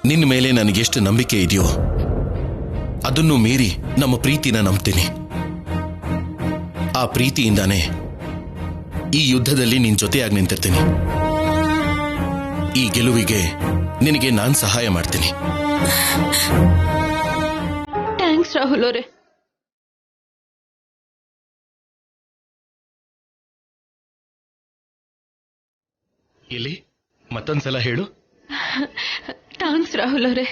ನಿನ್ನ ಮೇಲೆ ನನಗೆಷ್ಟು ನಂಬಿಕೆ ಇದೆಯೋ ಅದನ್ನು ಮೀರಿ ನಮ್ಮ ಪ್ರೀತಿನ ನಂಬ್ತೀನಿ. ಆ ಪ್ರೀತಿಯಿಂದಾನೇ ಈ ಯುದ್ಧದಲ್ಲಿ ನಿನ್ ಜೊತೆಯಾಗಿ ನಿಂತಿರ್ತೀನಿ. ಈ ಗೆಲುವಿಗೆ ನಿನಗೆ ನಾನು ಸಹಾಯ ಮಾಡ್ತೀನಿ. ಥ್ಯಾಂಕ್ಸ್ ರಾಹುಲ್ ಅವರೇ. ಇಲ್ಲಿ ಮತ್ತೊಂದ್ಸಲ ಹೇಳು. ಥ್ಯಾಂಕ್ಸ್ ರಾಹುಲ್ ಅವರೇ.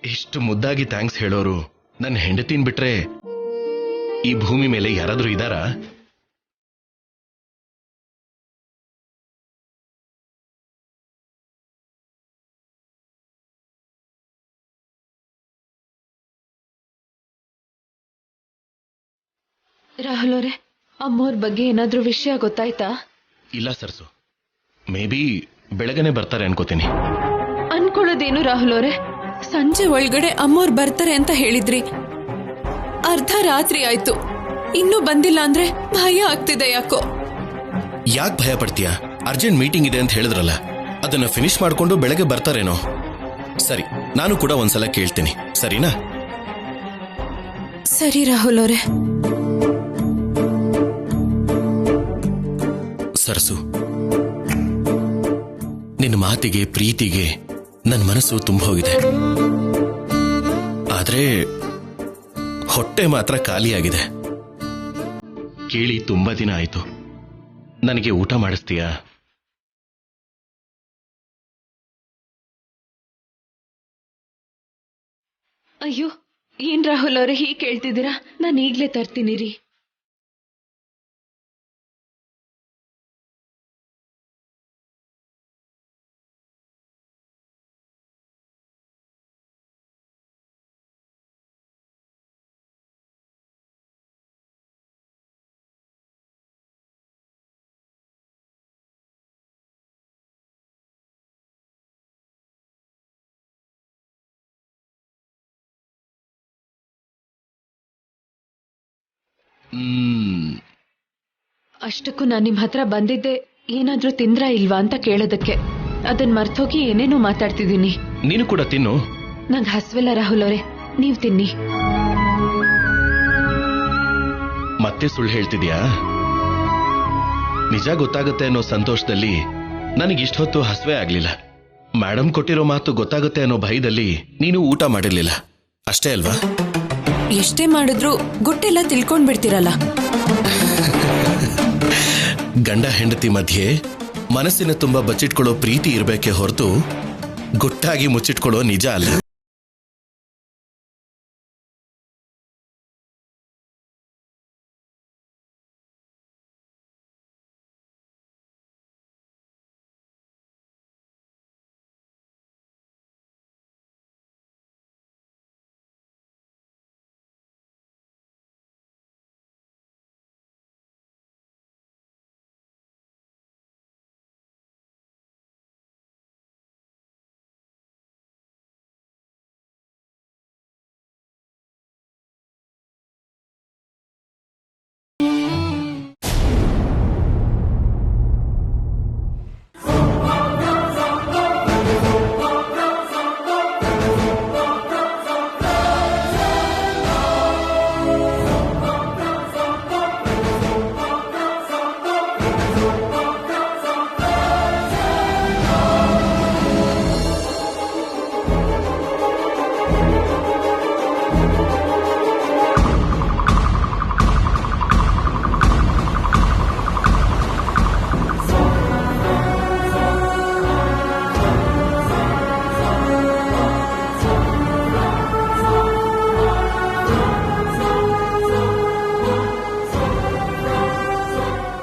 ಎಷ್ಟು ಮುದ್ದಾಗಿ ಥ್ಯಾಂಕ್ಸ್ ಹೇಳೋರು ನನ್ನ ಹೆಂಡತಿನ್ ಬಿಟ್ರೆ ಈ ಭೂಮಿ ಮೇಲೆ ಯಾರಾದ್ರೂ ಇದ್ದಾರಾ? ರಾಹುಲ್ ಅವರೇ, ಅಮ್ಮೋರ್ ಬಗ್ಗೆ ಏನಾದ್ರೂ ವಿಷಯ ಗೊತ್ತಾಯ್ತಾ? ಇಲ್ಲ ಸರ್ಸು, ಮೇ ಬಿ ಬೆಳಗನೆ ಬರ್ತಾರೆ ಅನ್ಕೋತೀನಿ. ಅನ್ಕೊಳ್ಳೋದೇನು ರಾಹುಲ್ ಅವರೇ? ಸಂಜೆ ಒಳಗಡೆ ಅಮ್ಮೋರ್ ಬರ್ತಾರೆ ಅಂತ ಹೇಳಿದ್ರಿ. ಅರ್ಧ ರಾತ್ರಿ ಆಯ್ತು, ಇನ್ನೂ ಬಂದಿಲ್ಲ ಅಂದ್ರೆ ಭಯ ಆಗ್ತಿದೆ. ಯಾಕೋ? ಯಾಕೆ ಭಯ ಪಡ್ತೀಯಾ? ಅರ್ಜೆಂಟ್ ಮೀಟಿಂಗ್ ಇದೆ ಅಂತ ಹೇಳಿದ್ರಲ್ಲ, ಅದನ್ನ ಫಿನಿಶ್ ಮಾಡ್ಕೊಂಡು ಬೆಳಗ್ಗೆ ಬರ್ತಾರೇನೋ. ಸರಿ, ನಾನು ಕೂಡ ಒಂದ್ಸಲ ಕೇಳ್ತೀನಿ, ಸರಿನಾ? ಸರಿ ರಾಹುಲ್ ಅವರೇ. ಸರ್ಸು, ನಿನ್ನ ಮಾತಿಗೆ ಪ್ರೀತಿಗೆ ನನ್ನ ಮನಸ್ಸು ತುಂಬ ಹೋಗಿದೆ. ಆದ್ರೆ ಹೊಟ್ಟೆ ಮಾತ್ರ ಖಾಲಿಯಾಗಿದೆ. ಕೇಳಿ ತುಂಬಾ ದಿನ ಆಯ್ತು. ನನಗೆ ಊಟ ಮಾಡಿಸ್ತೀಯಾ? ಅಯ್ಯೋ, ಏನ್ ರಾಹುಲ್ ಅವರೇ ಹೀಗೆ ಕೇಳ್ತಿದ್ದೀರಾ? ನಾನು ಈಗ್ಲೇ ತರ್ತೀನಿ ರೀ. ಅಷ್ಟಕ್ಕೂ ನಾನು ನಿಮ್ ಹತ್ರ ಬಂದಿದ್ದೆ ಏನಾದ್ರೂ ತಿಂದ್ರಾ ಇಲ್ವಾ ಅಂತ ಕೇಳೋದಕ್ಕೆ. ಅದನ್ ಮರ್ತೋಗಿ ಏನೇನೋ ಮಾತಾಡ್ತಿದ್ದೀನಿ. ನೀನು ಕೂಡ ತಿನ್ನು. ನಂಗೆ ಹಸ್ವಿಲ್ಲ ರಾಹುಲ್ ಅವರೇ, ನೀವ್ ತಿನ್ನಿ. ಮತ್ತೆ ಸುಳ್ಳು ಹೇಳ್ತಿದ್ಯಾ? ನಿಜ ಗೊತ್ತಾಗುತ್ತೆ ಅನ್ನೋ ಸಂತೋಷದಲ್ಲಿ ನನಗಿಷ್ಟೊತ್ತು ಹಸ್ವೇ ಆಗ್ಲಿಲ್ಲ. ಮೇಡಮ್ ಕೊಟ್ಟಿರೋ ಮಾತು ಗೊತ್ತಾಗುತ್ತೆ ಅನ್ನೋ ಭಯದಲ್ಲಿ ನೀನು ಊಟ ಮಾಡಿರ್ಲಿಲ್ಲ ಅಷ್ಟೇ ಅಲ್ವಾ? ಎಷ್ಟೇ ಮಾಡಿದ್ರು ಗುಟ್ಟೆಲ್ಲ ತಿಳ್ಕೊಂಡ್ ಬಿಡ್ತೀರಲ್ಲ. ಗಂಡ ಹೆಂಡತಿ ಮಧ್ಯೆ ಮನಸ್ಸಿನ ತುಂಬಾ ಬಚ್ಚಿಟ್ಕೊಳ್ಳೋ ಪ್ರೀತಿ ಇರಬೇಕೆ ಹೊರತು ಗುಟ್ಟಾಗಿ ಮುಚ್ಚಿಟ್ಕೊಳ್ಳೋ ನಿಜ ಅಲ್ಲ.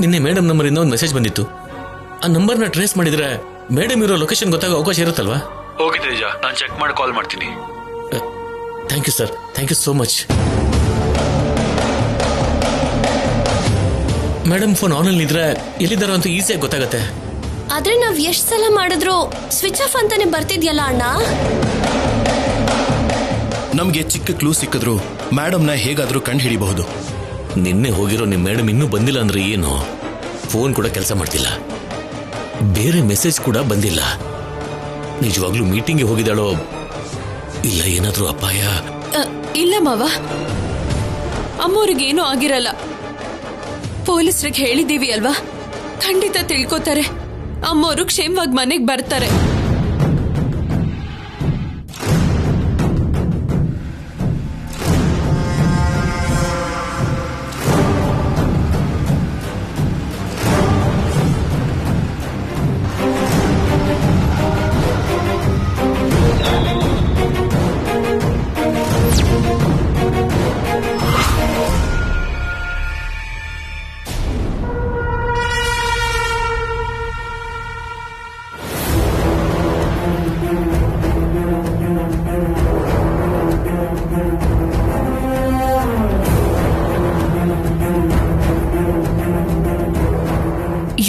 ನಿನ್ನೆ ಮೇಡಮ್ ನಂಬರಿಂದ ಒಂದು ಮೆಸೇಜ್ ಬಂದಿತ್ತು. ಆ ನಂಬರ್ನ ಟ್ರೇಸ್ ಮಾಡಿದ್ರೆ ಮೇಡಮ್ ಇರೋ ಲೊಕೇಶನ್ ಗೊತ್ತಾಗೋ ಅವಕಾಶ ಇರುತ್ತಲ್ವಾ? ಹೋಗಿ ತೇಜ, ನಾನು ಚೆಕ್ ಮಾಡಿ ಕಾಲ್ ಮಾಡ್ತೀನಿ. Thank you sir, thank you so much. Madam phone ಆನಲ್ಲಿ ಇದ್ರೆ ಎಲ್ಲಿದ್ದಾರೋ ಅಂತ ಈಸಿಯಾಗಿ ಗೊತ್ತಾಗತ್ತೆ. ಆದ್ರೆ ನಾವ್ ಎಷ್ಟ್ ಸಲ ಮಾಡಿದ್ರು ಸ್ವಿಚ್ ಆಫ್ ಅಂತಾನೆ ಬರ್ತಿದ್ಯಲ್ಲ ಅಣ್ಣ. ನಮ್ಗೆ ಚಿಕ್ಕ ಕ್ಲೂ ಸಿಕ್ಕಿದ್ರು ಮೇಡಮ್ನ ಹೇಗಾದ್ರೂ ಕಂಡು ಹಿಡಿಬಹುದು. ನಿನ್ನೆ ಹೋಗಿರೋ ನಿಮ್ ಮೇಡಮ್ ಇನ್ನೂ ಬಂದಿಲ್ಲ ಅಂದ್ರೆ ಏನು? ಫೋನ್ ಕೂಡ ಕೆಲಸ ಮಾಡ್ತಿಲ್ಲ, ಬೇರೆ ಮೆಸೇಜ್ ಕೂಡ ಬಂದಿಲ್ಲ. ನಿಜವಾಗ್ಲೂ ಮೀಟಿಂಗ್ಗೆ ಹೋಗಿದ್ದಾಳೋ ಇಲ್ಲ ಏನಾದ್ರೂ ಅಪಾಯ? ಇಲ್ಲ ಮಾವ, ಅಮ್ಮೋರಿಗೇನೂ ಆಗಿರಲ್ಲ. ಪೊಲೀಸ್ರಿಗೆ ಹೇಳಿದೀವಿ ಅಲ್ವಾ, ಖಂಡಿತ ತಿಳ್ಕೊತಾರೆ. ಅಮ್ಮೋರು ಕ್ಷೇಮವಾಗಿ ಮನೆಗೆ ಬರ್ತಾರೆ.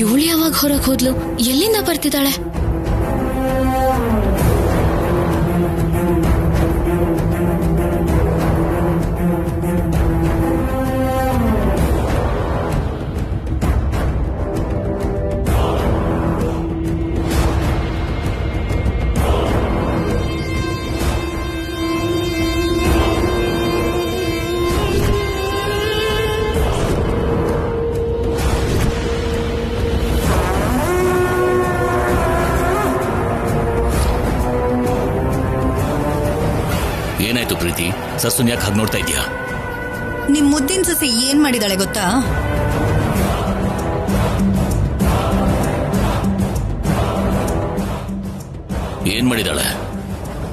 ಇವಳು ಯಾವಾಗ ಹೊರಗೆ ಹೋದ್ಲು? ಎಲ್ಲಿಂದ ಬರ್ತಿದ್ದಾಳೆ? ಏನಾಯ್ತು ಪ್ರೀತಿ? ಸಸ್ಸುನ್ ಯಾಕೆ ಹಾಗೆ ನೋಡ್ತಾ ಇದೀಯಾ? ನಿಮ್ ಮುದ್ದಿನ ಸಸಿ ಏನ್ ಮಾಡಿದಾಳೆ ಗೊತ್ತಾ? ಏನ್ ಮಾಡಿದಾಳೆ?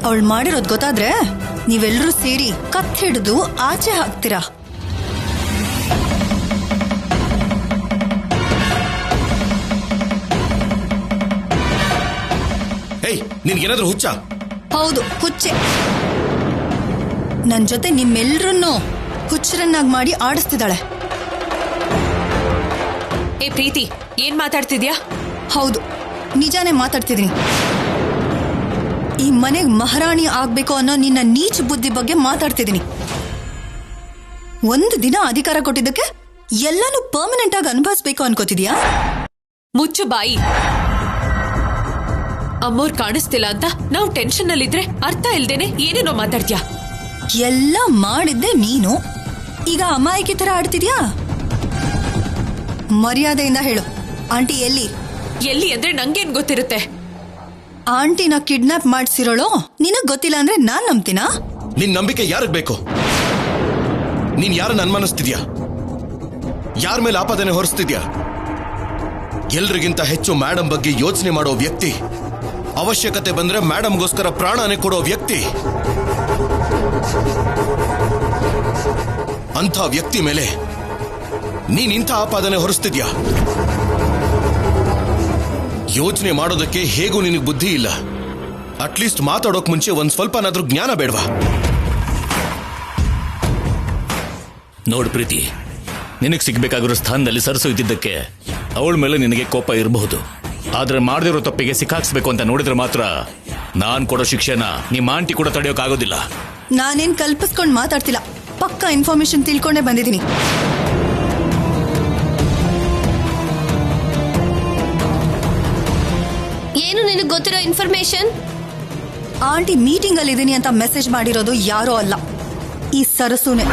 ಅವಳು ಮಾಡಿರೋದ್ ಗೊತ್ತಾದ್ರೆ ನೀವೆಲ್ಲರೂ ಸೇರಿ ಕತ್ ಹಿಡಿದು ಆಚೆ ಹಾಕ್ತೀರಾ. ಏಯ್, ನಿನ್ಗೇನಾದ್ರೂ ಹುಚ್ಚ? ಹೌದು, ಹುಚ್ಚೆ. ನನ್ ಜೊತೆ ನಿಮ್ಮೆಲ್ರನ್ನೂ ಹುಚ್ಚರನ್ನಾಗಿ ಮಾಡಿ ಆಡಿಸ್ತಿದ್ದಾಳೆ. ಏ ಪ್ರೀತಿ, ಏನ್ ಮಾತಾಡ್ತಿದ್ಯಾ? ಹೌದು, ನಿಜಾನೇ ಮಾತಾಡ್ತಿದೀನಿ. ಈ ಮನೆಗ್ ಮಹಾರಾಣಿ ಆಗ್ಬೇಕು ಅನ್ನೋ ನಿನ್ನ ನೀಚ ಬುದ್ಧಿ ಬಗ್ಗೆ ಮಾತಾಡ್ತಿದೀನಿ. ಒಂದು ದಿನ ಅಧಿಕಾರ ಕೊಟ್ಟಿದ್ದಕ್ಕೆ ಎಲ್ಲಾನು ಪರ್ಮನೆಂಟ್ ಆಗಿ ಅನುಭವಿಸ್ಬೇಕು ಅನ್ಕೋತಿದ್ಯಾ? ಮುಚ್ಚು ಬಾಯಿ. ಅಮ್ಮೋರ್ ಕಾಣಿಸ್ತಿಲ್ಲ ಅಂತ ನಾವು ಟೆನ್ಷನ್ ನಲ್ಲಿದ್ರೆ ಅರ್ಥ ಇಲ್ದೇನೆ ಏನೇನೋ ಮಾತಾಡ್ತೀಯಾ. ಎಲ್ಲ ಮಾಡಿದ್ದೆ ನೀನು, ಈಗ ಅಮಾಯಕಿ ತರ ಆಡ್ತಿದ್ಯಾ? ಮರ್ಯಾದೆಯಿಂದ ಹೇಳು, ಆಂಟಿ ಎಲ್ಲಿ? ಎಲ್ಲಿ ಅಂದ್ರೆ ನಂಗೇನ್ ಗೊತ್ತಿರುತ್ತೆ? ಆಂಟಿನ ಕಿಡ್ನಾಪ್ ಮಾಡ್ಸಿರೋಳು ನಿನಗ್ ಗೊತ್ತಿಲ್ಲ ಅಂದ್ರೆ ನಾನ್ ನಂಬ್ತೀನಾ? ನಿನ್ ನಂಬಿಕೆ ಯಾರಿಗ್ ಬೇಕು? ನೀನ್ ಯಾರನ್ನ ಅನುಮಾನಿಸ್ತಿದ್ಯಾ? ಯಾರ ಮೇಲೆ ಆಪಾದನೆ ಹೊರಿಸ್ತಿದ್ಯಾ? ಎಲ್ರಿಗಿಂತ ಹೆಚ್ಚು ಮೇಡಮ್ ಬಗ್ಗೆ ಯೋಚನೆ ಮಾಡೋ ವ್ಯಕ್ತಿ, ಅವಶ್ಯಕತೆ ಬಂದ್ರೆ ಮೇಡಮ್ಗೋಸ್ಕರ ಪ್ರಾಣನೇ ಕೊಡೋ ವ್ಯಕ್ತಿ. ಅಂಥ ವ್ಯಕ್ತಿ ಮೇಲೆ ನೀನ್ ಇಂಥ ಆಪಾದನೆ ಹೊರಿಸ್ತಿದ್ಯಾ? ಯೋಚನೆ ಮಾಡೋದಕ್ಕೆ ಹೇಗೂ ನಿನಗೆ ಬುದ್ಧಿ ಇಲ್ಲ. ಅಟ್ಲೀಸ್ಟ್ ಮಾತಾಡೋಕ್ ಮುಂಚೆ ಒಂದ್ ಸ್ವಲ್ಪನಾದ್ರೂ ಜ್ಞಾನ ಬೇಡವಾ? ನೋಡು ಪ್ರೀತಿ, ನಿನಗೆ ಸಿಗ್ಬೇಕಾಗಿರೋ ಸ್ಥಾನದಲ್ಲಿ ಸರಸು ಇದ್ದಿದ್ದಕ್ಕೆ ಅವಳ ಮೇಲೆ ನಿನಗೆ ಕೋಪ ಇರಬಹುದು. ಆದ್ರೆ ಮಾಡದಿರೋ ತಪ್ಪಿಗೆ ಸಿಕ್ಕಾಕ್ಸ್ಬೇಕು ಅಂತ ನೋಡಿದ್ರೆ ಮಾತ್ರ ನಾನ್ ಕೊಡೋ ಶಿಕ್ಷೆನ ನಿಮ್ಮ ಆಂಟಿ ಕೂಡ ತಡೆಯೋಕ್ಕಾಗೋದಿಲ್ಲ. ನಾನೇನ್ ಕಲ್ಪಿಸ್ಕೊಂಡ್ ಮಾತಾಡ್ತಿಲ್ಲ, ಪಕ್ಕಾ ಇನ್ಫಾರ್ಮೇಶನ್ ತಿಳ್ಕೊಂಡೇ ಬಂದಿದ್ದೀನಿ. ಏನು ನಿನಗೆ ಗೊತ್ತಿರೋ ಇನ್ಫಾರ್ಮೇಶನ್? ಆಂಟಿ ಮೀಟಿಂಗ್ ಅಲ್ಲಿ ಇದೀನಿ ಅಂತ ಮೆಸೇಜ್ ಮಾಡಿರೋದು ಯಾರೋ ಅಲ್ಲ, ಈ ಸರಸುನೆ.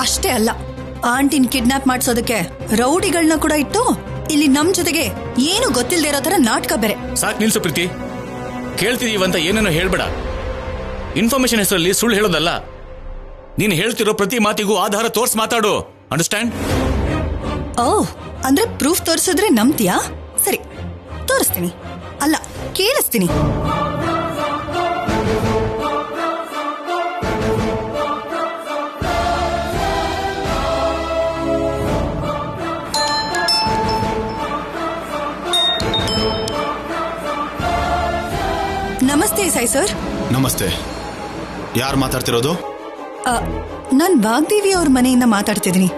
ಅಷ್ಟೇ ಅಲ್ಲ, ಆಂಟಿನ್ ಕಿಡ್ನಾಪ್ ಮಾಡ್ಸೋದಕ್ಕೆ ರೌಡಿಗಳನ್ನ ಕೂಡ ಇಟ್ಟು ಇಲ್ಲಿ ನಮ್ ಜೊತೆಗೆ ಏನು ಗೊತ್ತಿಲ್ಲದೆ ಇರೋ ತರ ನಾಟಕ ಬೇರೆ. ಸಾಕ್ ನಿಲ್ಸು ಪ್ರೀತಿ, ಕೇಳ್ತಿದೀವಂತ ಏನೇನೋ ಹೇಳ್ಬೇಡ. ಇನ್ಫಾರ್ಮೇಶನ್ ಹೆಸರಲ್ಲಿ ಸುಳ್ಳು ಹೇಳೋದಲ್ಲ. ನೀನ್ ಹೇಳ್ತಿರೋ ಪ್ರತಿ ಮಾತಿಗೂ ಆಧಾರ ತೋರ್ಸ್ ಮಾತಾಡು. ಅಂಡರ್ಸ್ಟ್ಯಾಂಡ್? ಓಹ್, ಅಂದ್ರೆ ಪ್ರೂಫ್ ತೋರಿಸಿದ್ರೆ ನಂಬ್ತೀಯಾ? ಸರಿ, ತೋರಿಸ್ತೀನಿ. ಅಲ್ಲ, ಕೇಳಿಸ್ತೀನಿ. ನಮಸ್ತೆ ಸಾಯಿ ಸರ್. ನಮಸ್ತೆ. ಯಾರು ಮಾತಾಡ್ತಿರೋದು? ನಾನ್ ವಾಗ್ದೇವಿ ಅವ್ರ ಮನೆಯಿಂದ ಮಾತಾಡ್ತಿದ್ದೀನಿ.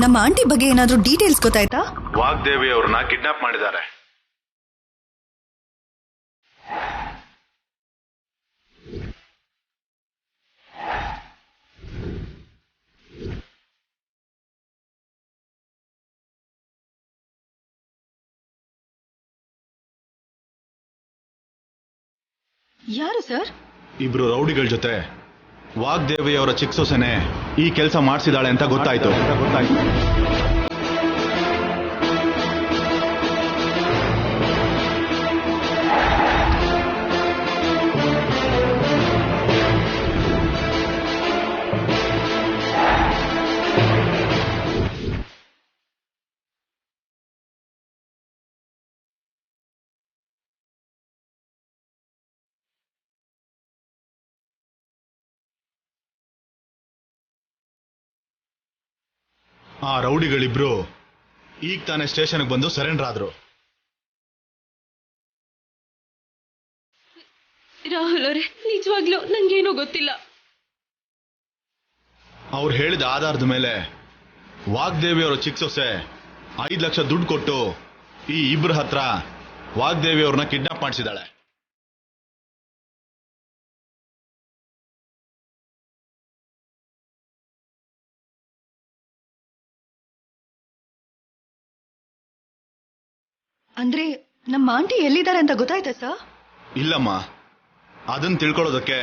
ನಮ್ಮ ಆಂಟಿ ಬಗ್ಗೆ ಏನಾದ್ರೂ ಡೀಟೇಲ್ಸ್ ಗೊತ್ತಾಯ್ತಾ? ವಾಗ್ದೇವಿ ಅವ್ರನ್ನ ಕಿಡ್ನಾಪ್ ಮಾಡಿದ್ದಾರೆ. ಯಾರು ಸರ್? ಇಬ್ರು ರೌಡಿಗಳ ಜೊತೆ ವಾಗ್ದೇವಿ ಅವರ ಚಿಕ್ಕ ಸೊಸೆನೆ ಈ ಕೆಲಸ ಮಾಡಿಸಿದಾಳೆ ಅಂತ ಗೊತ್ತಾಯ್ತು. ಆ ರೌಡಿಗಳಿಬ್ರು ಈಗ ತಾನೇ ಸ್ಟೇಷನ್ಗೆ ಬಂದು ಸರೆಂಡರ್ ಆದ್ರು. ರಾಹುಲ್ ಅವರೇ, ನಿಜವಾಗ್ಲೂ ನಂಗೇನೂ ಗೊತ್ತಿಲ್ಲ. ಅವ್ರು ಹೇಳಿದ ಆಧಾರದ ಮೇಲೆ ವಾಗ್ದೇವಿ ಅವರ ಚಿಕ್ಕ ಸೊಸೆ 5 ಲಕ್ಷ ದುಡ್ಡು ಕೊಟ್ಟು ಈ ಇಬ್ರ ಹತ್ರ ವಾಗ್ದೇವಿ ಅವ್ರನ್ನ ಕಿಡ್ನಾಪ್ ಮಾಡಿಸಿದಾಳೆ. ಅಂದ್ರೆ ನಮ್ಮ ಆಂಟಿ ಎಲ್ಲಿದ್ದಾರೆ ಅಂತ ಗೊತ್ತಾಯ್ತಾ ಸರ್? ಇಲ್ಲಮ್ಮ, ಅದನ್ನ ತಿಳ್ಕೊಳ್ಳೋದಕ್ಕೆ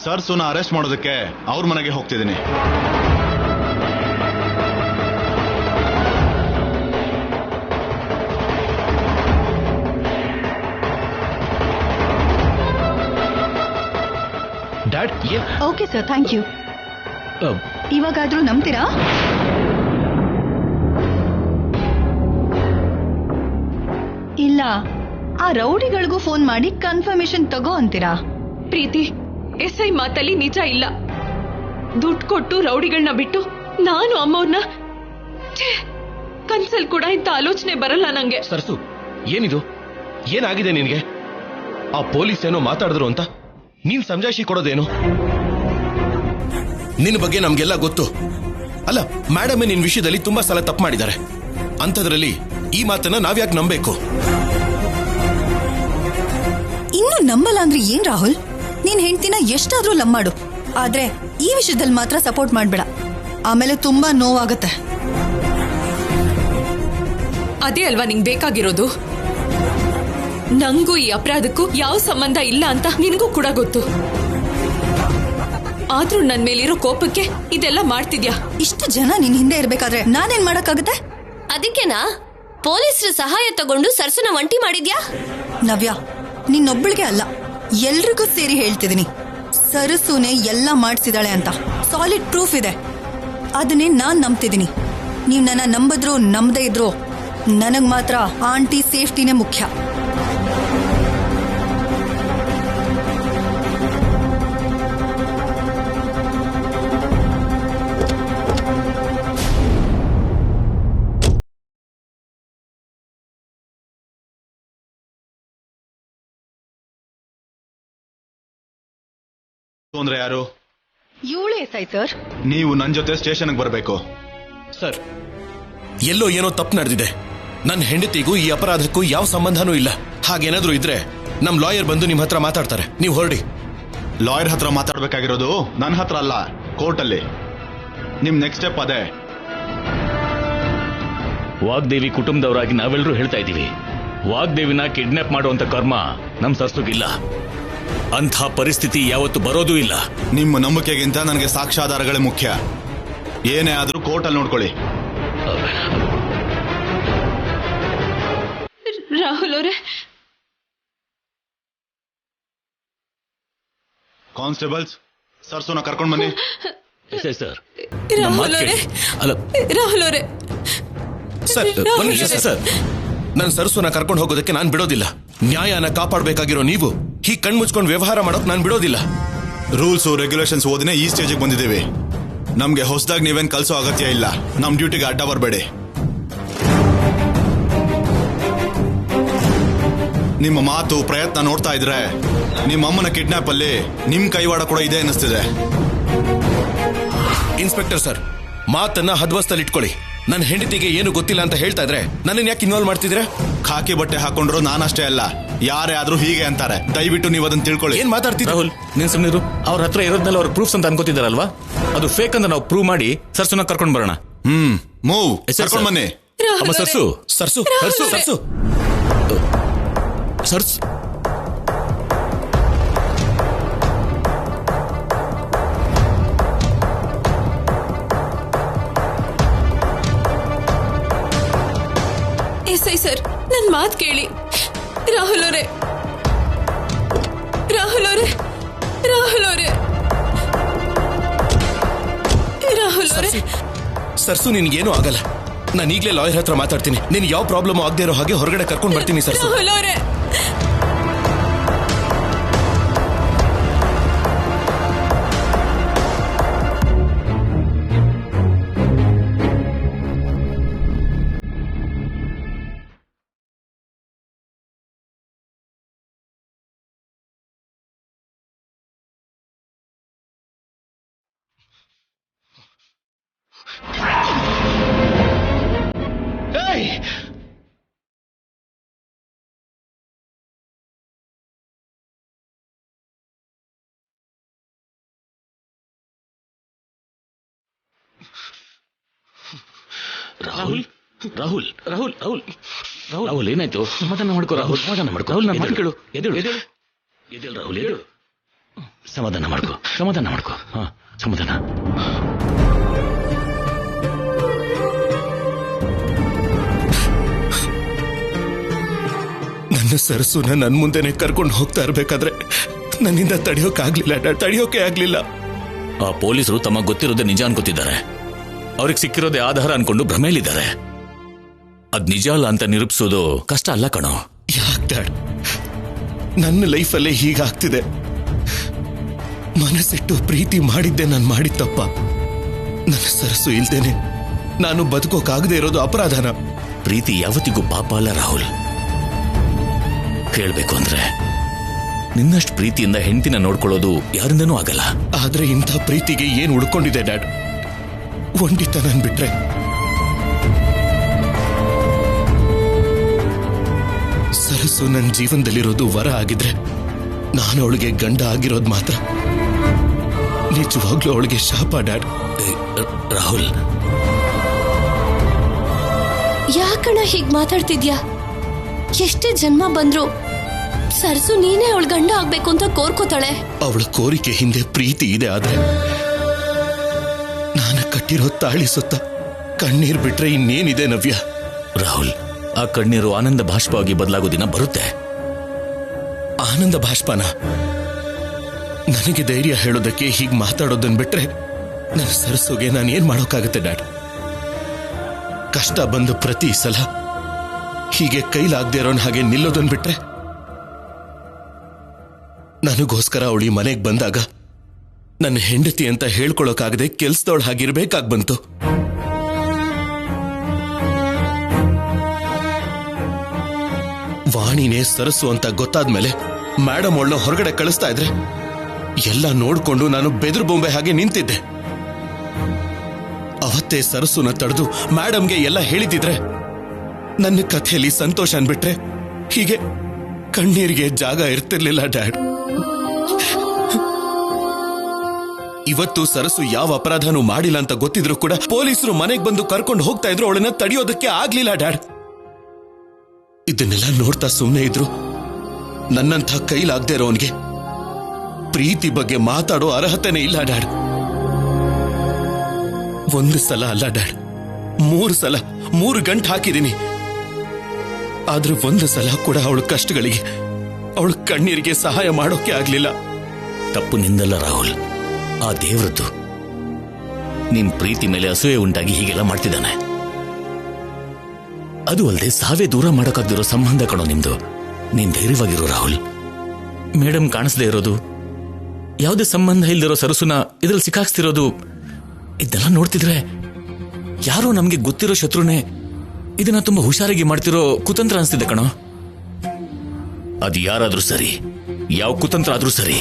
ಸರ್ಸುನ ಅರೆಸ್ಟ್ ಮಾಡೋದಕ್ಕೆ ಅವ್ರ ಮನೆಗೆ ಹೋಗ್ತಿದ್ದೀನಿ. Dad okay sir, thank you. ಇವಾಗಾದ್ರೂ ನಂಬ್ತೀರಾ? ಇಲ್ಲ, ಆ ರೌಡಿಗಳಿಗೂ ಫೋನ್ ಮಾಡಿ ಕನ್ಫರ್ಮೇಶನ್ ತಗೋ ಅಂತೀರಾ? ಪ್ರೀತಿ, SI ಮಾತಲ್ಲಿ ನಿಜ ಇಲ್ಲ. ದುಡ್ಡು ಕೊಟ್ಟು ರೌಡಿಗಳನ್ನ ಬಿಟ್ಟು ನಾನು ಅಮ್ಮವ್ರನ್ನ ಕನ್ಸಲ್ ಕೂಡ ಇಂಥ ಆಲೋಚನೆ ಬರಲ್ಲ ನಂಗೆ. ಸರ್ಸು, ಏನಿದು? ಏನಾಗಿದೆ ನಿನ್ಗೆ? ಆ ಪೊಲೀಸ್ ಏನೋ ಮಾತಾಡಿದ್ರು ಅಂತ ನೀನ್ ಸಮಜಾಯಿಷಿ ಕೊಡೋದೇನು? ನಿನ್ನ ಬಗ್ಗೆ ನಮ್ಗೆಲ್ಲ ಗೊತ್ತು. ಅಲ್ಲ, ಮೇಡಮೇ ನಿನ್ ವಿಷಯದಲ್ಲಿ ತುಂಬಾ ಸಲ ತಪ್ಪು ಮಾಡಿದ್ದಾರೆ. ಅಂಥದ್ರಲ್ಲಿ ಈ ಮಾತನ್ನ ನಾವ್ಯಾಕೆ ನಂಬೇಕು? ಇನ್ನು ನಂಬಲ್ಲ ಅಂದ್ರೆ ಏನ್ ರಾಹುಲ್? ನೀನ್ ಹೆಂಡ್ತಿನ ಎಷ್ಟಾದ್ರೂ ಲವ್ ಮಾಡು, ಆದ್ರೆ ಈ ವಿಷಯದಲ್ಲಿ ಮಾತ್ರ ಸಪೋರ್ಟ್ ಮಾಡ್ಬೇಡ, ಆಮೇಲೆ ತುಂಬಾ ನೋವಾಗತ್ತೆ. ಅದೇ ಅಲ್ವಾ ನಿಂಗ್ ಬೇಕಾಗಿರೋದು? ನಂಗೂ ಈ ಅಪರಾಧಕ್ಕೂ ಯಾವ ಸಂಬಂಧ ಇಲ್ಲ ಅಂತ ನಿನಗೂ ಕೂಡ ಗೊತ್ತು. ಆದ್ರೂ ನನ್ ಮೇಲಿರೋ ಕೋಪಕ್ಕೆ ಇದೆಲ್ಲ ಮಾಡ್ತಿದ್ಯಾ? ಇಷ್ಟು ಜನ ನಿನ್ ಹಿಂದೆ ಇರ್ಬೇಕಾದ್ರೆ ನಾನೇನ್ ಮಾಡಕ್ಕಾಗತ್ತೆ? ಅದಕ್ಕೆನಾ ಪೊಲೀಸರ ಸಹಾಯ ತಗೊಂಡು ಸರ್ಸುನ ಒಂಟಿ ಮಾಡಿದ್ಯಾ? ನವ್ಯ, ನಿನ್ನೊಬ್ಬಳಿಗೆ ಅಲ್ಲ, ಎಲ್ರಿಗೂ ಸೇರಿ ಹೇಳ್ತಿದ್ದೀನಿ, ಸರಸುನೆ ಎಲ್ಲ ಮಾಡ್ಸಿದಾಳೆ ಅಂತ ಸಾಲಿಡ್ ಪ್ರೂಫ್ ಇದೆ. ಅದನ್ನೇ ನಾನ್ ನಂಬ್ತಿದ್ದೀನಿ. ನೀವ್ ನನ್ನ ನಂಬಿದ್ರು ನಂಬದೇ ಇದ್ರು ನನಗ್ ಮಾತ್ರ ಆಂಟಿ ಸೇಫ್ಟಿನೇ ಮುಖ್ಯ. ಅಂದ್ರೆ ಯಾರು? ಇವಳೇ SI ಸರ್. ನೀವು ನನ್ನ ಜೊತೆ ಸ್ಟೇಷನ್ಗೆ ಬರಬೇಕು. ಸರ್, ಎಲ್ಲೋ ಏನೋ ತಪ್ಪು ನಡೆದಿದೆ. ನನ್ನ ಹೆಂಡತಿಗೂ ಈ ಅಪರಾಧಕ್ಕೂ ಯಾವ ಸಂಬಂಧನೂ ಇಲ್ಲ. ಹಾಗೇನಾದ್ರೂ ಇದ್ರೆ ನಮ್ ಲಾಯರ್ ಬಂದು ನಿಮ್ ಹತ್ರ ಮಾತಾಡ್ತಾರೆ. ನೀವು ಹೊರಡಿ. ಲಾಯರ್ ಹತ್ರ ಮಾತಾಡ್ಬೇಕಾಗಿರೋದು ನನ್ನ ಹತ್ರ ಅಲ್ಲ, ಕೋರ್ಟಲ್ಲಿ. ನಿಮ್ ನೆಕ್ಸ್ಟ್ ಸ್ಟೆಪ್ ಅದೇ. ವಾಗ್ದೇವಿ ಕುಟುಂಬದವರಾಗಿ ನಾವೆಲ್ಲರೂ ಹೇಳ್ತಾ ಇದ್ದೀವಿ, ವಾಗ್ದೇವಿನ ಕಿಡ್ನಾಪ್ ಮಾಡುವಂತ ಕರ್ಮ ನಮ್ ಸರ್ಸುಗಿಲ್ಲ. ಅಂಥ ಪರಿಸ್ಥಿತಿ ಯಾವತ್ತು ಬರೋದೂ ಇಲ್ಲ. ನಿಮ್ಮ ನಂಬಿಕೆಗಿಂತ ನನಗೆ ಸಾಕ್ಷ್ಯಾಧಾರಗಳೇ ಮುಖ್ಯ. ಏನೇ ಆದ್ರೂ ಕೋರ್ಟಲ್ಲಿ ನೋಡ್ಕೊಳ್ಳಿ. ರಾಹುಲ್ ಅವರೇ, ಕಾನ್ಸ್ಟೇಬಲ್ಸ್, ಸರ್ಸುನ ಕರ್ಕೊಂಡು ಬನ್ನಿ. ಸರ್, ರಾಹುಲ್ ಅವರೇ, ರಾಹುಲ್ ಅವರೇ, ಸರ್, ಒಂದ್ ನಿಮಿಷ ಸರ್. ನನ್ನ ಸರ್ಸುನ ಕರ್ಕೊಂಡು ಹೋಗೋದಕ್ಕೆ ನಾನು ಬಿಡೋದಿಲ್ಲ. ನ್ಯಾಯನ ಕಾಪಾಡಬೇಕಾಗಿರೋ ನೀವು ಹೀಗೆ ಕಣ್ಮುಚ್ಕೊಂಡು ವ್ಯವಹಾರ ಮಾಡೋಕ್ ನಾನು ಬಿಡೋದಿಲ್ಲ. ರೂಲ್ಸ್ ರೆಗ್ಯುಲೇಷನ್ಸ್ ಓದಿನೇ ಈ ಸ್ಟೇಜಿಗೆ ಬಂದಿದ್ದೀವಿ. ನಮ್ಗೆ ಹೊಸದಾಗಿ ನೀವೇನ್ ಕಲ್ಸೋ ಅಗತ್ಯ ಇಲ್ಲ. ನಮ್ ಡ್ಯೂಟಿಗೆ ಅಡ್ಡ ಬರಬೇಡಿ. ನಿಮ್ಮ ಮಾತು ಪ್ರಯತ್ನ ನೋಡ್ತಾ ಇದ್ರೆ ನಿಮ್ಮ ಅಮ್ಮನ ಕಿಡ್ನಾಪ್ ಅಲ್ಲಿ ನಿಮ್ ಕೈವಾಡ ಕೂಡ ಇದೆ ಅನ್ನಿಸ್ತಿದೆ. ಇನ್ಸ್ಪೆಕ್ಟರ್ ಸರ್, ಮಾತನ್ನ ಹದ್ವಸ್ತಲ್ಲಿ ಇಟ್ಕೊಳ್ಳಿ. ನನ್ನ ಹೆಂಡತಿಗೆ ಏನು ಗೊತ್ತಿಲ್ಲ ಅಂತ ಹೇಳ್ತಾ ಇದ್ರೆ ನನ್ನನ್ನು ಯಾಕೆ ಇನ್ವಾಲ್ವ್ ಮಾಡ್ತಿದ್ರೆ? ಖಾಕಿ ಬಟ್ಟೆ ಹಾಕೊಂಡ್ರು ನಾನಷ್ಟೇ ಅಲ್ಲ, ಯಾರೇ ಆದ್ರೂ ಹೀಗೆ ಅಂತಾರೆ. ದಯವಿಟ್ಟು ನೀವು ಅದನ್ನ ತಿಳ್ಕೊಳ್ಳಿ. ಏನ್ ಮಾತಾಡ್ತಿದ್ರು? ರಾಹುಲ್, ನೀನ್ ಸುಮ್ಮನಿರು. ಅವ್ರ ಹತ್ರ ಇರೋದ್ನೆಲ್ಲ ಅವ್ರ ಪ್ರೂಫ್ಸ್ ಅಂತ ಅನ್ಕೋತಿದಾರಲ್ವಾ, ಅದು ಫೇಕ್ ಅಂತ ನಾವು ಪ್ರೂವ್ ಮಾಡಿ ಸರ್ಸುನ ಕರ್ಕೊಂಡು ಬರೋಣ. ಮೂವ್, ಕರ್ಕೊಂಡು ಬನ್ನಿ. ಅಮ್ಮ, ಸರ್ಸು ಸರ್ಸು ಸರ್ಸು ಸರ್ಸು ಸರ್ಸ್ ಮಾತು ಕೇಳಿ. ರಾಹುಲ್ ಅವರೇ, ರಾಹುಲ್ ಅವರೇ, ರಾಹುಲ್ ಅವರೇ, ರಾಹುಲ್ ಅವರೇ. ಸರ್ಸು ನಿನ್ಗೇನು ಆಗಲ್ಲ. ನಾನು ಈಗಲೇ ಲಾಯರ್ ಹತ್ರ ಮಾತಾಡ್ತೀನಿ. ನೀನು ಯಾವ ಪ್ರಾಬ್ಲಮ್ ಆಗದೆ ಇರೋ ಹಾಗೆ ಹೊರಗಡೆ ಕರ್ಕೊಂಡು ಬರ್ತೀನಿ ಸರ್ಸು. ರಾಹುಲ್ ಅವರೇ, ರಾಹುಲ್ ರಾಹುಲ್ ರಾಹುಲ್ ರಾಹುಲ್ ರಾಹುಲ್ ಏನಾಯ್ತು? ಸಮಾಧಾನ ಮಾಡ್ಕೋ ರಾಹುಲ್, ಸಮಾಧಾನ ಮಾಡ್ಕೋ. ರಾಹುಲ್ ನನ್ನ ಮಾತು ಕೇಳು. ಎದ್ದೇಳು ಎದ್ದೇಳು ಎದ್ದೇಳು ರಾಹುಲ್, ಎದ್ದೇಳು. ಸಮಾಧಾನ ಮಾಡ್ಕೋ, ಸಮಾಧಾನ ಮಾಡ್ಕೋ. ಹಾ, ಸಮಾಧಾನ. ನನ್ನ ಸರಸುನ ನನ್ನ ಮುಂದೆನೆ ಕರ್ಕೊಂಡು ಹೋಗ್ತಾ ಇರ್ಬೇಕಾದ್ರೆ ನನ್ನಿಂದ ತಡೆಯೋಕೆ ಆಗ್ಲಿಲ್ಲ. ಆ ಪೊಲೀಸರು ತಮಗೆ ಗೊತ್ತಿರೋದೇ ನಿಜ ಅನ್ಕೋತಿದ್ದಾರೆ. ಅವ್ರಿಗೆ ಸಿಕ್ಕಿರೋದೇ ಆಧಾರ ಅನ್ಕೊಂಡು ಭ್ರಮೆಯಲ್ಲಿದ್ದಾರೆ. ಅದ್ ನಿಜ ಅಲ್ಲ ಅಂತ ನಿರೂಪಿಸೋದು ಕಷ್ಟ ಅಲ್ಲ ಕಣೋ. ಯಾಕೆ ಡ್ಯಾಡ್, ನನ್ನ ಲೈಫಲ್ಲೇ ಹೀಗಾಗ್ತಿದೆ. ಮನಸ್ಸಿಟ್ಟು ಪ್ರೀತಿ ಮಾಡಿದ್ದೆ ನಾನು ಮಾಡಿದ ತಪ್ಪ. ನನ್ನ ಸರಸು ಇಲ್ದೇನೆ ನಾನು ಬದುಕೋಕಾಗದೆ ಇರೋದು ಅಪರಾಧನ? ಪ್ರೀತಿ ಯಾವತ್ತಿಗೂ ಪಾಪ ಅಲ್ಲ ರಾಹುಲ್. ಹೇಳ್ಬೇಕು ಅಂದ್ರೆ ನಿನ್ನಷ್ಟು ಪ್ರೀತಿಯಿಂದ ಹೆಂಡತಿನ ನೋಡ್ಕೊಳ್ಳೋದು ಯಾರಿಂದನೂ ಆಗಲ್ಲ. ಆದ್ರೆ ಇಂಥ ಪ್ರೀತಿಗೆ ಏನ್ ಉಳ್ಕೊಂಡಿದೆ ಡ್ಯಾಡ್? ಒಂಟಿತನ ಬಿಟ್ರೆ. ಸರಸು ನನ್ನ ಜೀವನದಲ್ಲಿರೋದು ವರ ಆಗಿದ್ರೆ ನಾನು ಅವಳಿಗೆ ಗಂಡ ಆಗಿರೋದು ಮಾತ್ರ ನಿಜವಾಗ್ಲೂ ಅವಳಿಗೆ ಶಾಪ ಡ್ಯಾಡ್. ರಾಹುಲ್, ಯಾಕಣ್ಣ ಹೀಗ್ ಮಾತಾಡ್ತಿದ್ಯಾ? ಎಷ್ಟೇ ಜನ್ಮ ಬಂದ್ರು ಸರ್ಸು ನೀನೇ ಅವಳ ಗಂಡ ಆಗ್ಬೇಕು ಅಂತ ಕೋರ್ಕೋತಾಳೆ. ಅವಳ ಕೋರಿಕೆ ಹಿಂದೆ ಪ್ರೀತಿ ಇದೆ. ಆದ್ರೆ ನಾನು ಕಟ್ಟಿರೋ ತಾಳಿ ಸುತ್ತ ಕಣ್ಣೀರ್ ಬಿಟ್ರೆ ಇನ್ನೇನಿದೆ ನವ್ಯ? ರಾಹುಲ್, ಆ ಕಣ್ಣೀರು ಆನಂದ ಬಾಷ್ಪವಾಗಿ ಬದಲಾಗೋ ದಿನ ಬರುತ್ತೆ. ಆನಂದ ಬಾಷ್ಪನ? ನನಗೆ ಧೈರ್ಯ ಹೇಳೋದಕ್ಕೆ ಹೀಗೆ ಮಾತಾಡೋದನ್ ಬಿಟ್ರೆ ನನ್ನ ಸರಸುಗೆ ನಾನು ಏನ್ ಮಾಡೋಕ್ಕಾಗತ್ತೆ ಡ್ಯಾಡ್? ಕಷ್ಟ ಬಂದು ಪ್ರತಿ ಸಲ ಹೀಗೆ ಕೈಲಾಗದೆ ಇರೋನ್ ಹಾಗೆ ನಿಲ್ಲೋದನ್ ಬಿಟ್ರೆ, ನನಗೋಸ್ಕರ ಅವಳಿ ಮನೆಗೆ ಬಂದಾಗ ನನ್ನ ಹೆಂಡತಿ ಅಂತ ಹೇಳ್ಕೊಳಕ್ಕಾಗದೆ ಕೆಲ್ಸದವಳು ಹಾಗಿರ್ಬೇಕಾಗ್ ಬಂತು. ವಾಣಿನೇ ಸರಸು ಅಂತ ಗೊತ್ತಾದ್ಮೇಲೆ ಮೇಡಮ್ ಅವಳನ್ನ ಹೊರಗಡೆ ಕಳಿಸ್ತಾ ಇದ್ರೆ ಎಲ್ಲ ನೋಡ್ಕೊಂಡು ನಾನು ಬೆದರು ಬೊಂಬೆ ಹಾಗೆ ನಿಂತಿದ್ದೆ. ಅವತ್ತೇ ಸರಸುನ ತಡೆದು ಮೇಡಮ್ಗೆ ಎಲ್ಲ ಹೇಳಿದಿದ್ರೆ ನನ್ನ ಕಥೆಯಲ್ಲಿ ಸಂತೋಷ ಅನ್ಬಿಟ್ರೆ ಹೀಗೆ ಕಣ್ಣೀರಿಗೆ ಜಾಗ ಇರ್ತಿರ್ಲಿಲ್ಲ ಡ್ಯಾಡ್. ಇವತ್ತು ಸರಸು ಯಾವ ಅಪರಾಧನೂ ಮಾಡಿಲ್ಲ ಅಂತ ಗೊತ್ತಿದ್ರು ಕೂಡ ಪೊಲೀಸರು ಮನೆಗೆ ಬಂದು ಕರ್ಕೊಂಡು ಹೋಗ್ತಾ ಇದ್ರು. ಅವಳನ್ನ ತಡೆಯೋದಕ್ಕೆ ಆಗ್ಲಿಲ್ಲ ಡ್ಯಾಡ್. ಇದನ್ನೆಲ್ಲ ನೋಡ್ತಾ ಸುಮ್ಮನೆ ಇದ್ರು ನನ್ನಂಥ ಕೈಲಾಗದೆ ಇರೋನ್ಗೆ ಪ್ರೀತಿ ಬಗ್ಗೆ ಮಾತಾಡೋ ಅರ್ಹತೆನೇ ಇಲ್ಲ ಡ್ಯಾಡ್. ಒಂದು ಸಲ ಅಲ್ಲ ಡ್ಯಾಡ್, 3 ಸಲ 3 ಗಂಟೆ ಹಾಕಿದ್ದೀನಿ. ಆದ್ರೆ ಒಂದು ಸಲ ಕೂಡ ಅವಳ ಕಷ್ಟಗಳಿಗೆ, ಅವಳ ಕಣ್ಣೀರಿಗೆ ಸಹಾಯ ಮಾಡೋಕೆ ಆಗ್ಲಿಲ್ಲ. ತಪ್ಪು ನಿಂದಲ್ಲ ರಾಹುಲ್, ಆ ದೇವ್ರದ್ದು. ನಿಮ್ ಪ್ರೀತಿ ಮೇಲೆ ಅಸೂಯೆ ಉಂಟಾಗಿ ಹೀಗೆಲ್ಲ ಮಾಡ್ತಿದ್ದಾನೆ. ಅದು ಅಲ್ಲದೆ ಸಾವೇ ದೂರ ಮಾಡೋಕ್ಕಾಗ್ದಿರೋ ಸಂಬಂಧ ಕಣೋ ನಿಮ್ದು. ನೀನ್ ಧೈರ್ಯವಾಗಿರೋ ರಾಹುಲ್. ಮೇಡಮ್ ಕಾಣಿಸ್ದೇ ಇರೋದು, ಯಾವುದೇ ಸಂಬಂಧ ಇಲ್ದಿರೋ ಸರಸುನ ಇದ್ರಲ್ಲಿ ಸಿಕ್ಕಾಕ್ಸ್ತಿರೋದು, ಇದೆಲ್ಲ ನೋಡ್ತಿದ್ರೆ ಯಾರೋ ನಮ್ಗೆ ಗೊತ್ತಿರೋ ಶತ್ರುನೇ ಇದನ್ನ ತುಂಬಾ ಹುಷಾರಾಗಿ ಮಾಡ್ತಿರೋ ಕುತಂತ್ರ ಅನ್ಸ್ತಿದೆ ಕಣೋ. ಅದು ಯಾರಾದ್ರೂ ಸರಿ, ಯಾವ ಕುತಂತ್ರ ಆದ್ರೂ ಸರಿ,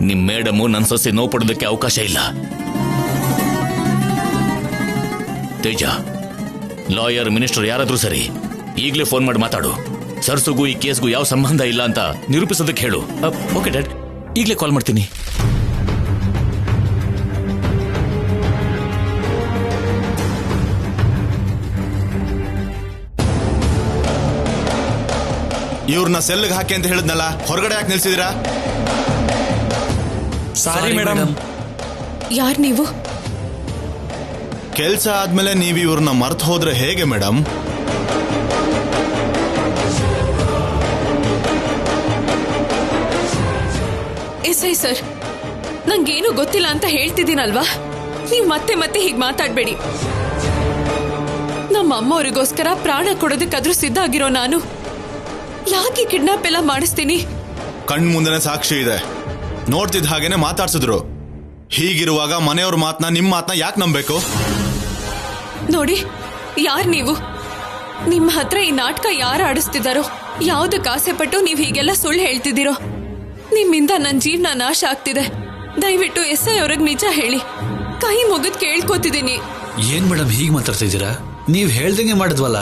ನಿಮ್ ಮೇಡಮು ನನ್ನ ಸೊಸೆ ನೋವು ಪಡೋದಕ್ಕೆ ಅವಕಾಶ ಇಲ್ಲ. ತೇಜ, ಲಾಯರ್, ಮಿನಿಸ್ಟರ್ ಯಾರಾದ್ರೂ ಸರಿ, ಈಗಲೇ ಫೋನ್ ಮಾಡಿ ಮಾತಾಡು. ಸರ್ಸುಗೂ ಈ ಕೇಸ್ಗೂ ಯಾವ ಸಂಬಂಧ ಇಲ್ಲ ಅಂತ ನಿರೂಪಿಸೋದಕ್ಕೆ ಹೇಳು. ಓಕೆ ಡ್ಯಾಡ್, ಈಗಲೇ ಕಾಲ್ ಮಾಡ್ತೀನಿ. ಇವ್ರನ್ನ ಸೆಲ್ಗೆ ಹಾಕಿ ಅಂತ ಹೇಳಿದ್ನಲ್ಲ, ಹೊರಗಡೆ ಯಾಕೆ ನಿಲ್ಸಿದೀರಾ? Sorry madam. ಯಾರ್ ನೀವು? ಕೆಲ್ಸ ಆದ್ಮೇಲೆ ನೀವು ಇವ್ರನ್ನ ಮರ್ತು ಹೋದ್ರೆ ಹೇಗೆ ಮೇಡಮ್? ಎಸ್ಐ ಸರ್, ನಂಗೇನು ಗೊತ್ತಿಲ್ಲ ಅಂತ ಹೇಳ್ತಿದ್ದೀನಲ್ವಾ, ನೀವ್ ಮತ್ತೆ ಮತ್ತೆ ಹೀಗೆ ಮಾತಾಡ್ಬೇಡಿ. ನಮ್ಮ ಅಮ್ಮವ್ರಿಗೋಸ್ಕರ ಪ್ರಾಣ ಕೊಡೋದಕ್ಕಾದ್ರೂ ಸಿದ್ಧ ಆಗಿರೋ ನಾನು ಯಾಕೆ ಕಿಡ್ನಾಪ್ ಎಲ್ಲ ಮಾಡಿಸ್ತೀನಿ? ಕಣ್ ಮುಂದೆನೆ ಸಾಕ್ಷಿ ಇದೆ, ನೋಡ್ತಿದ್ದ ಹಾಗೇನೆ ಮಾತಾಡ್ಸಿದ್ರು. ಹೀಗಿರುವಾಗ ಮನೆಯವ್ರ ಮಾತನ್ನ ನಿಮ್ಮ ಮಾತನ್ನ ಯಾಕೆ ನಂಬೇಕು? ನೋಡಿ, ಯಾರ್ ನೀವು? ನಿಮ್ಮ ಹತ್ರ ಈ ನಾಟಕ ಯಾರು ಆಡಿಸ್ತಿದಾರೋ, ಯಾವ್ದಕ್ಕೆ ಆಸೆ ಪಟ್ಟು ನೀವ್ ಹೀಗೆಲ್ಲ ಸುಳ್ಳು ಹೇಳ್ತಿದ್ದೀರೋ? ನಿಮ್ಮಿಂದ ನನ್ನ ಜೀವನ ನಾಶ ಆಗ್ತಿದೆ. ದಯವಿಟ್ಟು ಎಸ್ಐ ಅವ್ರಿಗೆ ನಿಜ ಹೇಳಿ, ಕೈ ಮುಗಿದ್ ಕೇಳ್ಕೊತಿದ್ದೀನಿ. ಏನ್ ಮೇಡಮ್ ಹೀಗೆ ಮಾತಾಡ್ತಾ ಇದ್ದೀರಾ? ನೀವ್ ಹೇಳ್ದಂಗೆ ಮಾಡಿದ್ವಲ್ಲ.